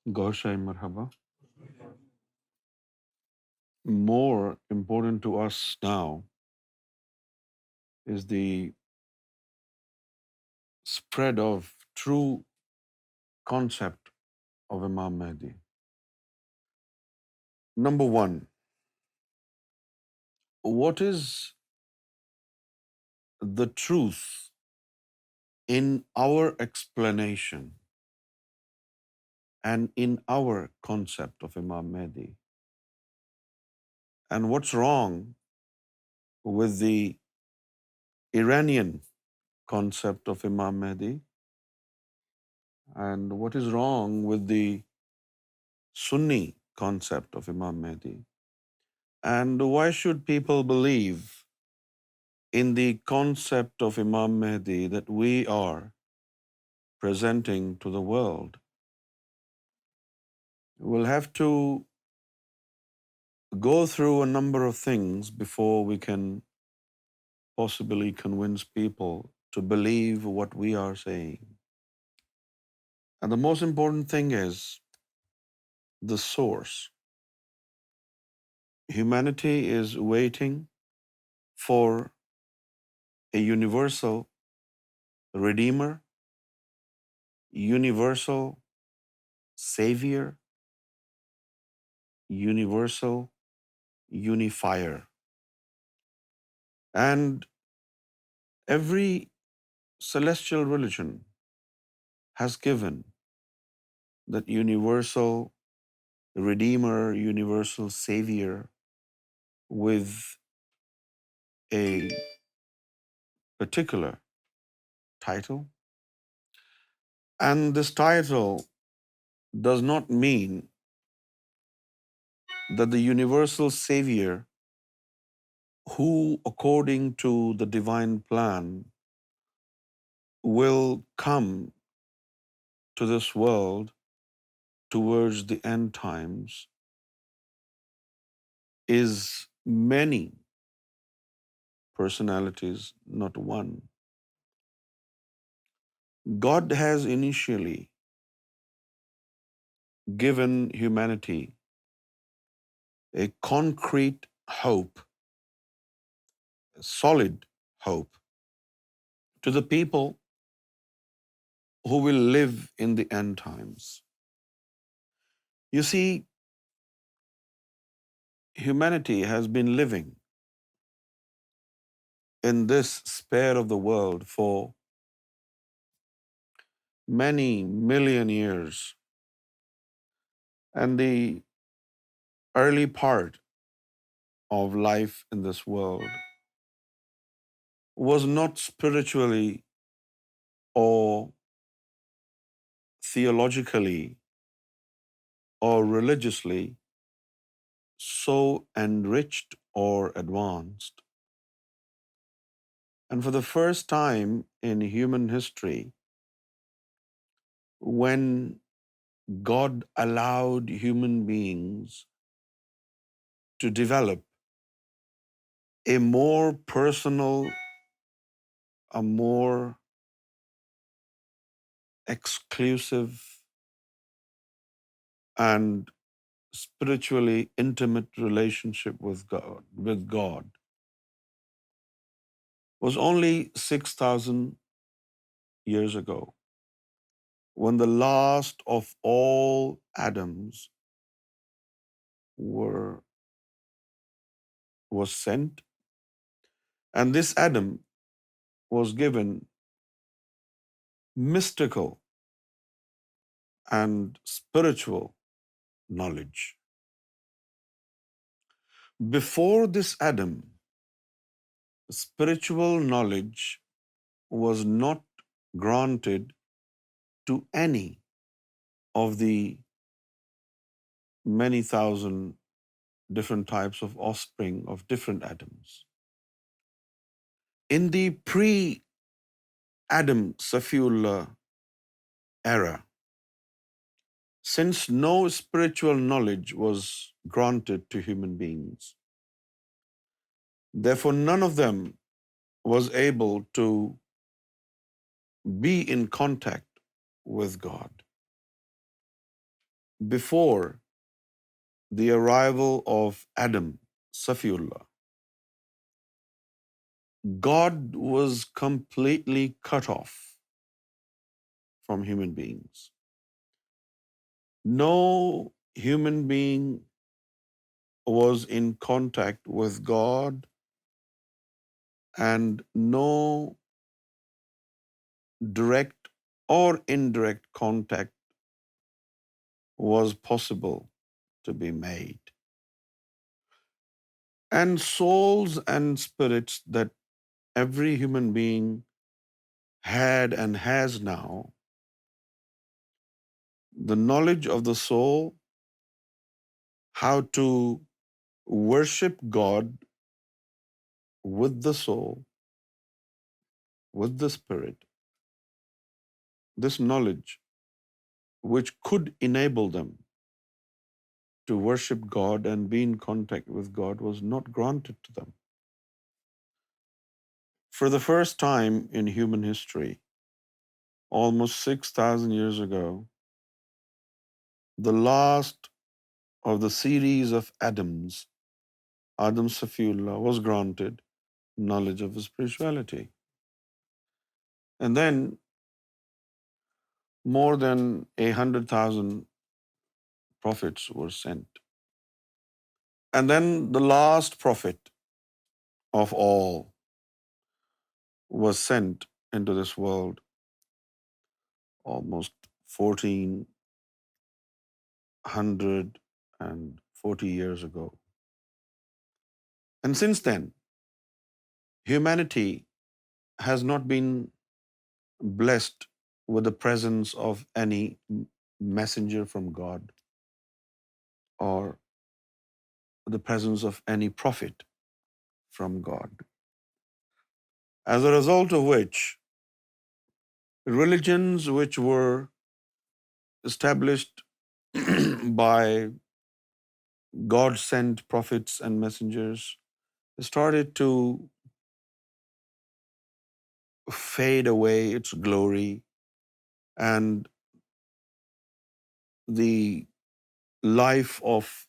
Goshay Marhaba. More important to us now is the spread of true concept of Imam Mahdi. Number one, what is the truth in our explanation and in our concept of Imam Mahdi? And what's wrong with the Iranian concept of Imam Mahdi? And what is wrong with the Sunni concept of Imam Mahdi? And why should people believe in the concept of Imam Mahdi that we are presenting to the world? We'll have to go through a number of things before we can possibly convince people to believe what we are saying. And the most important thing is the source. Humanity is waiting for a universal Redeemer, universal Savior, universal unifier. And every celestial religion has given that universal Redeemer, universal Savior with a particular title. And this title does not mean that the universal Savior, who according to the divine plan will come to this world towards the end times, is many personalities, not one. God has initially given humanity a concrete hope, a solid hope, to the people who will live in the end times. You see, humanity has been living in this sphere of the world for many million years, and the early part of life in this world was not spiritually or theologically or religiously so enriched or advanced. And for the first time in human history, when God allowed human beings to develop a more personal, a more exclusive and spiritually intimate relationship with God, was only 6,000 years ago, when the last of all Adams were was sent, and this Adam was given mystical and spiritual knowledge. Before this Adam, spiritual knowledge was not granted to any of the many thousand different types of offspring of different Adams. In the pre-Adam Safi Allah era, since no spiritual knowledge was granted to human beings, therefore none of them was able to be in contact with God. before the arrival of Adam Safi Allah, God was completely cut off from human beings. No human being was in contact with God, and no direct or indirect contact was possible to be made. And souls and spirits that every human being had and has now, the knowledge of the soul, how to worship God with the soul, with the spirit, this knowledge which could enable them to worship God and be in contact with God was not granted to them. For the first time in human history, almost 6,000 years ago, the last of the series of Adams, Adam Safi Allah, was granted knowledge of spirituality. And then more than 100,000 prophets were sent. And then the last prophet of all was sent into this world almost 1,440 years ago. And since then, humanity has not been blessed with the presence of any messenger from God or the presence of any prophet from God. As a result of which, religions which were established by God-sent prophets and messengers started to fade away its glory, and the life of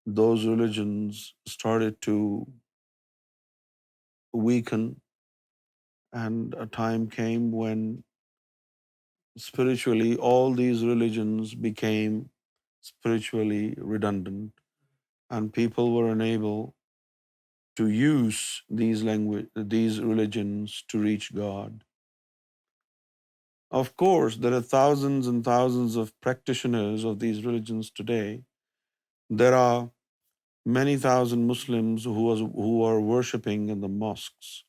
those religions started to weaken, and a time came when spiritually all these religions became spiritually redundant, and people were unable to use these religions to reach God. Of course, there are thousands and thousands of practitioners of these religions today. There are many thousand Muslims who are worshipping in the mosques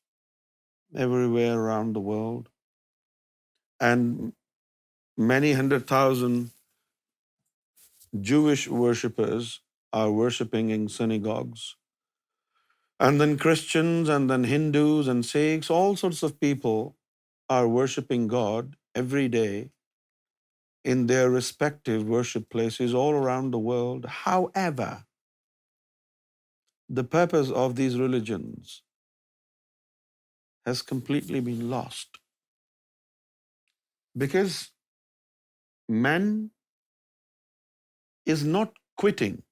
everywhere around the world, and many 100,000 Jewish worshippers are worshipping in synagogues, and then Christians, and then Hindus and Sikhs, all sorts of people are worshipping God every day in their respective worship places all around the world. However, the purpose of these religions has completely been lost, because man is not quitting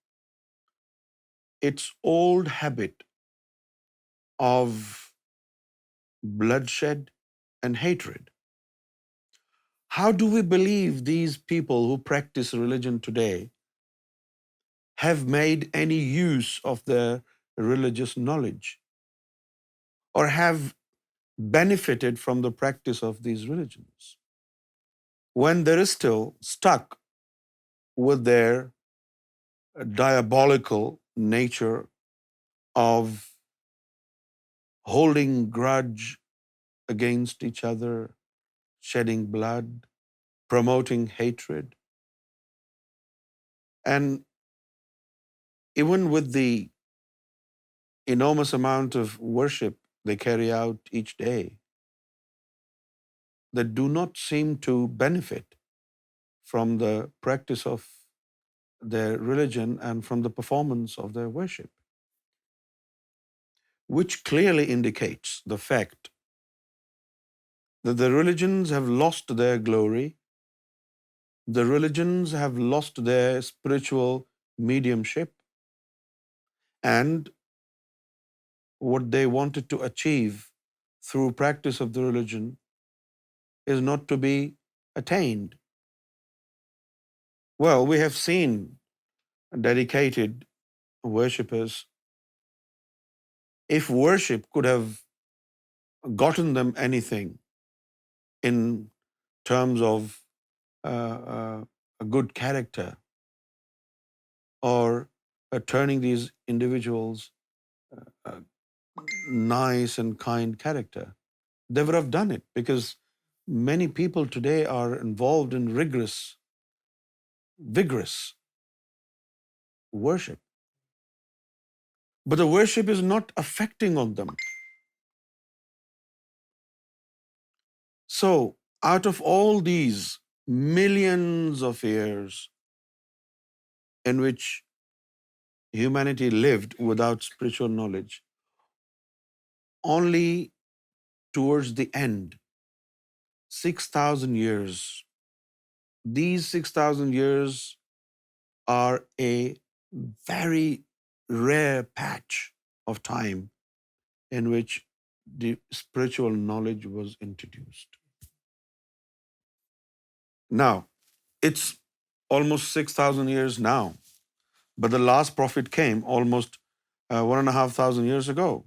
its old habit of bloodshed and hatred. How do we believe these people who practice religion today have made any use of their religious knowledge or have benefited from the practice of these religions when they're still stuck with their diabolical nature of holding grudge against each other, shedding blood, promoting hatred? And even with the enormous amount of worship they carry out each day, they do not seem to benefit from the practice of their religion and from the performance of their worship, which clearly indicates the fact that the religions have lost their glory the religions have lost their spiritual mediumship, and what they wanted to achieve through practice of the religion is not to be attained. Well, we have seen dedicated worshippers. If worship could have gotten them anything in terms of a good character, or turning these individuals uh, nice and kind character, they would have done it, because many people today are involved in vigorous worship, but the worship is not affecting on them. So, out of all these millions of years in which humanity lived without spiritual knowledge, only towards the end, 6,000 years, these 6,000 years are a very rare patch of time in which the spiritual knowledge was introduced. Now, it's almost 6,000 years now, but the last prophet came almost 1,500 years ago.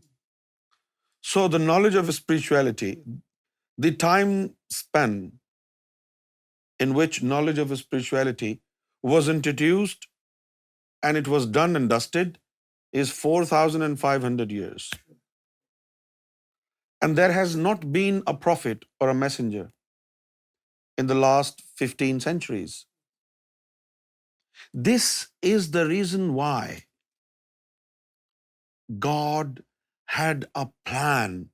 So the knowledge of spirituality, the time span in which knowledge of spirituality was introduced and it was done and dusted is 4,500 years. And there has not been a prophet or a messenger in the last 15 centuries. This is the reason why God had a plan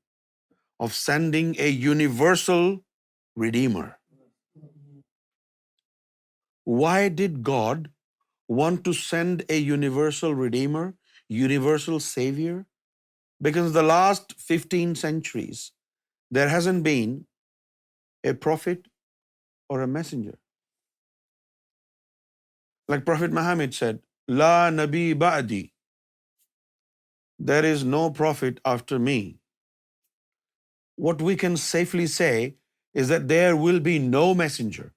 of sending a universal Redeemer. Why did God want to send a universal Redeemer, universal Savior? Because the last 15 centuries, there hasn't been a prophet or a messenger. Like Prophet Muhammad said, La Nabi Ba'di, there is no prophet after me. What we can safely say is that there will be no messenger.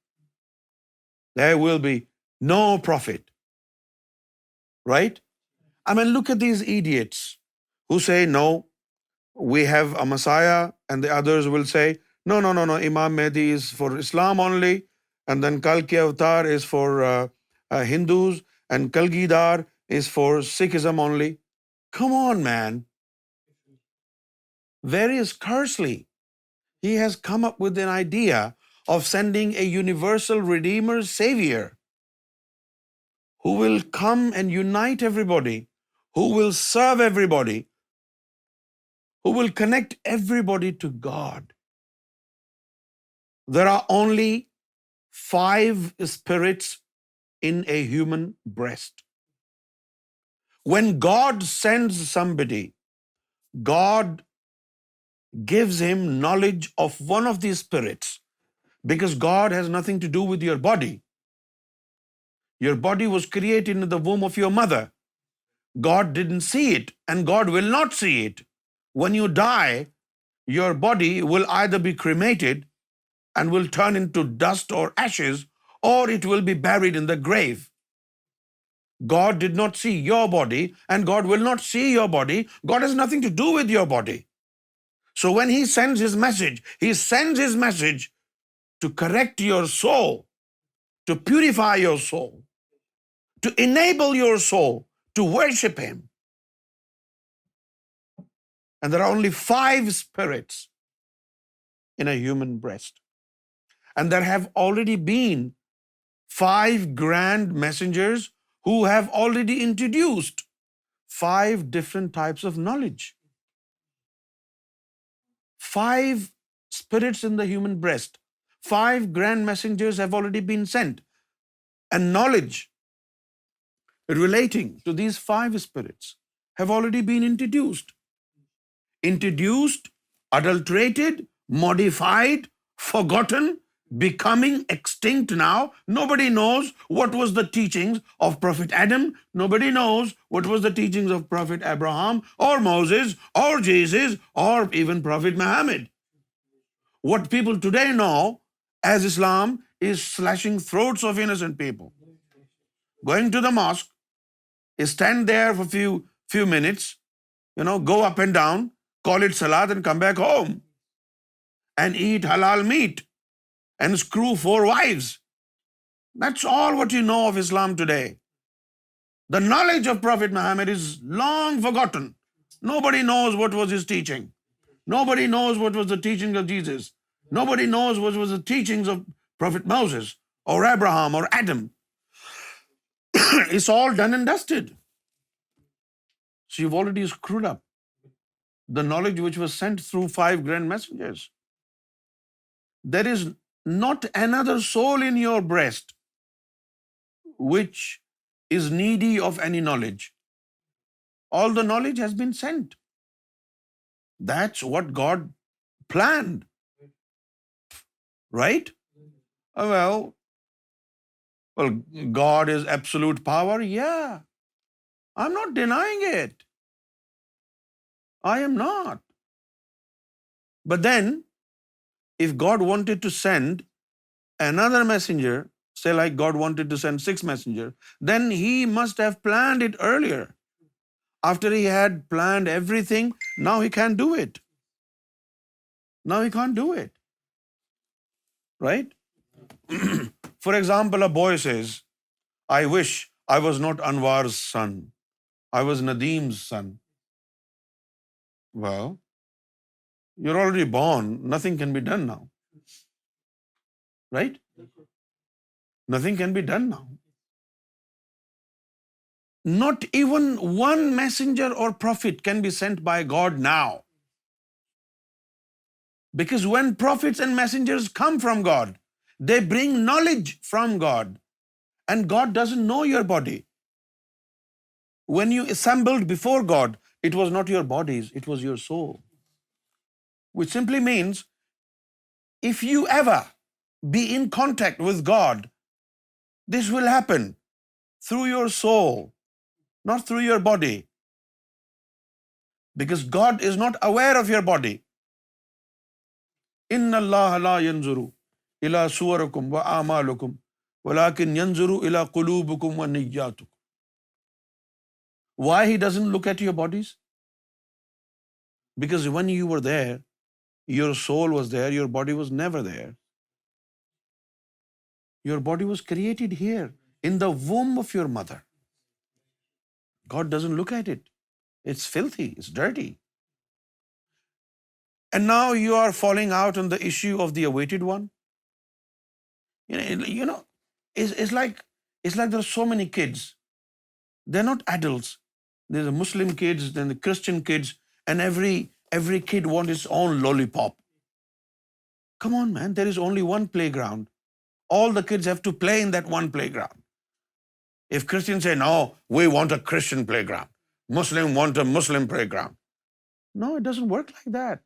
There will be no prophet. Right? I mean, look at these idiots who say, no, we have a Messiah, and the others will say, no, Imam Mahdi is for Islam only, and then Kalki Avatar is for Hindus, and Kalgidar is for Sikhism only. Come on, man. Various Kersley, he has come up with an idea of sending a universal Redeemer Savior who will come and unite everybody, who will serve everybody, who will connect everybody to God. There are only 5 spirits in a human breast. When God sends somebody, God gives him knowledge of one of these spirits, because God has nothing to do with your body. Your body was created in the womb of your mother. God didn't see it, and God will not see it. When you die, your body will either be cremated and will turn into dust or ashes, or it will be buried in the grave. God did not see your body, and God will not see your body. God has nothing to do with your body. So when He sends His message, He sends His message to correct your soul, to purify your soul, to enable your soul to worship Him. And there are only 5 spirits in a human breast. And there have already been 5 grand messengers who have already introduced 5 different types of knowledge. 5 spirits in the human breast. 5 grand messengers have already been sent. And knowledge relating to these 5 spirits have already been introduced. Introduced, adulterated, modified, forgotten, becoming extinct now. Nobody knows what was the teachings of Prophet Adam. Nobody knows what was the teachings of Prophet Abraham or Moses or Jesus or even Prophet Muhammad. What people today know as Islam is slashing throats of innocent people. Going to the mosque, stand there for few minutes, go up and down, call it salat and come back home and eat halal meat and screw 4 wives. That's all what you know of Islam today. The knowledge of Prophet Muhammad is long forgotten. Nobody knows what was his teaching. Nobody knows what was the teaching of Jesus. Nobody knows what was the teachings of Prophet Moses or Abraham or Adam. It's all done and dusted. So you've already screwed up the knowledge which was sent through 5 grand messengers. There is not another soul in your breast which is needy of any knowledge. All the knowledge has been sent. That's what God planned. Right? Well, God is absolute power. Yeah. I'm not denying it. I am not. But then, if God wanted to send another messenger, say like God wanted to send 6 messengers, then he must have planned it earlier. After he had planned everything, now he can't do it. Now he can't do it. Right? For example, a boy says, I wish I was not Anwar's son. I was Nadeem's son. Well, you're already born. Nothing can be done now. Right? Nothing can be done now. Not even one messenger or prophet can be sent by God now. Because when prophets and messengers come from God, they bring knowledge from God. And God doesn't know your body. When you assembled before God, it was not your bodies, it was your soul. Which simply means, if you ever be in contact with God, this will happen through your soul, not through your body. Because God is not aware of your body. Inna Allah la yanzuru ila suwarakum wa a'malukum walakin yanzuru ila qulubikum wa niyyatukum. Why he doesn't look at your bodies? Because when you were there, your soul was there, your body was never there. Your body was created here in the womb of your mother. God doesn't look at it. It's filthy, it's dirty. And now you are falling out on the issue of the awaited one. It's like there are so many kids. They're not adults. There's the Muslim kids, then the Christian kids, and every kid wants its own lollipop. Come on, man, there is only one playground. All the kids have to play in that one playground. If Christians say, no, we want a Christian playground, Muslim want a Muslim playground. No, it doesn't work like that.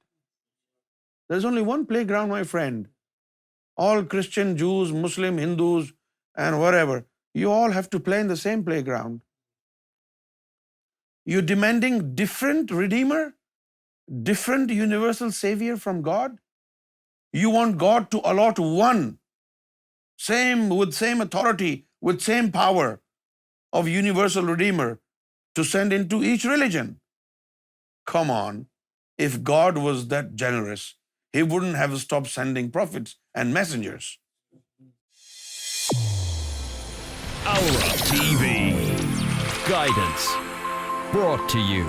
There's only one playground, my friend. All Christian, Jews, Muslim, Hindus, and whatever, you all have to play in the same playground. You're demanding different Redeemer, different Universal Savior from God. You want God to allot one, with same authority, with same power of Universal Redeemer to send into each religion. Come on. If God was that generous, He wouldn't have stopped sending prophets and messengers. Aura TV. Guidance. Brought to you